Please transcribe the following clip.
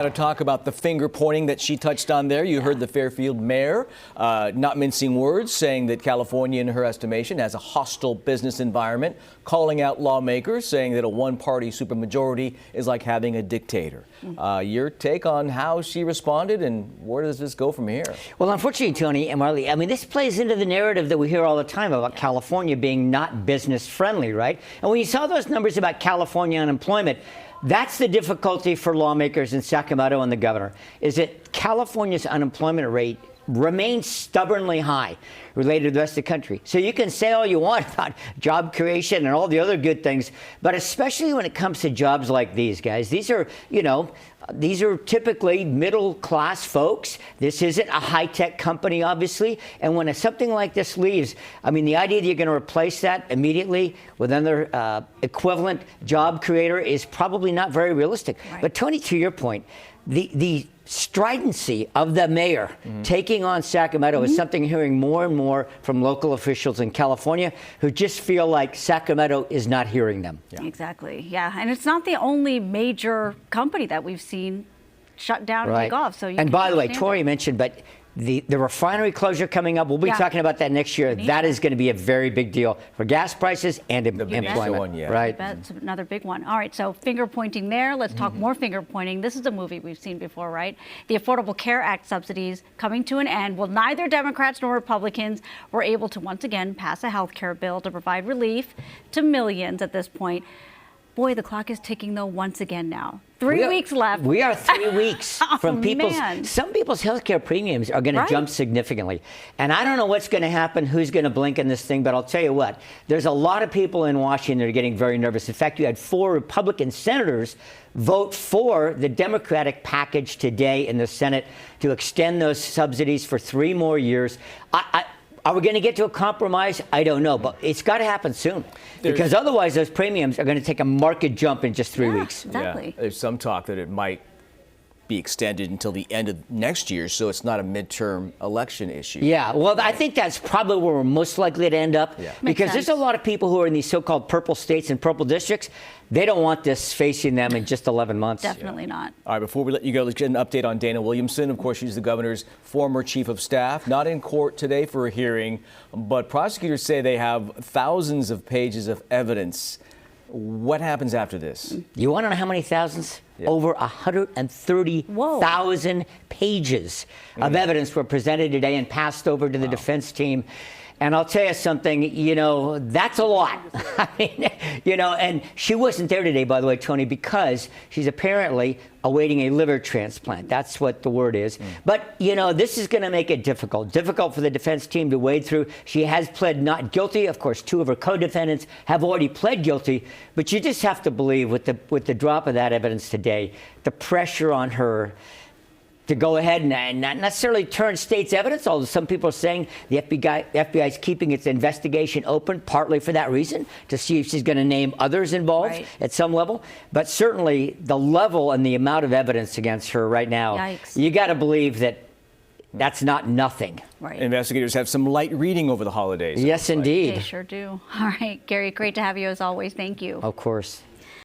To talk about the finger pointing that she touched on there. You heard the Fairfield mayor not mincing words, saying that California, in her estimation, has a hostile business environment, calling out lawmakers, saying that a one-party supermajority is like having a dictator. Your take on how she responded and where does this go from here? Well, unfortunately, Tony and Marley, I mean, this plays into the narrative that we hear all the time about California being not business friendly, right? And when you saw those numbers about California unemployment, that's the difficulty for lawmakers in Sacramento and the governor, is that California's unemployment rate remains stubbornly high related to the rest of the country. So you can say all you want about job creation and all the other good things, but especially when it comes to jobs like these, guys, these are, these are typically middle-class folks. This isn't a high-tech company, obviously. And when something like this leaves, I mean, the idea that you're going to replace that immediately with another equivalent job creator is probably not very realistic. Right. But, Tony, to your point, the stridency of the mayor taking on Sacramento is something hearing more and more from local officials in California who just feel like Sacramento is not hearing them. Yeah. Exactly. Yeah. And it's not the only major company that we've seen shut down and take off. So and by the way, Tori mentioned, but the refinery closure coming up, we'll be talking about that next year. That is going to be a very big deal for gas prices and employment. Right. That's another big one. All right. So finger pointing there. Let's talk more finger pointing. This is a movie we've seen before, right? The Affordable Care Act subsidies coming to an end. Well, neither Democrats nor Republicans were able to once again pass a health care bill to provide relief to millions at this point. Boy, the clock is ticking, though, once again now. 3 weeks left. We are 3 weeks from some people's health care premiums are going to jump significantly. And I don't know what's going to happen, who's going to blink in this thing, but I'll tell you what, there's a lot of people in Washington that are getting very nervous. In fact, you had 4 Republican senators vote for the Democratic package today in the Senate to extend those subsidies for 3 more years. Are we going to get to a compromise? I don't know, but it's got to happen soon because otherwise those premiums are going to take a market jump in just 3 weeks. Exactly. Yeah. There's some talk that it might be extended until the end of next year, so it's not a midterm election issue. Yeah, well, I think that's probably where we're most likely to end up because there's a lot of people who are in these so-called purple states and purple districts. They don't want this facing them in just 11 months. Definitely not. All right, before we let you go, let's get an update on Dana Williamson. Of course, she's the governor's former chief of staff, not in court today for a hearing, but prosecutors say they have thousands of pages of evidence. What happens after this? You want to know how many thousands? Over 130,000 pages of evidence were presented today and passed over to the defense team. And I'll tell you something, that's a lot. I mean, and she wasn't there today, by the way, Tony, because she's apparently awaiting a liver transplant. That's what the word is. But, this is going to make it difficult for the defense team to wade through. She has pled not guilty. Of course, 2 of her co-defendants have already pled guilty. But you just have to believe with the drop of that evidence today, the pressure on her to go ahead and not necessarily turn state's evidence, although some people are saying the FBI is keeping its investigation open partly for that reason, to see if she's going to name others involved at some level. But certainly the level and the amount of evidence against her right now, you got to believe that that's not nothing. Investigators have some light reading over the holidays. Yes, indeed. They sure do. All right, Gary, great to have you as always. Thank you. Of course.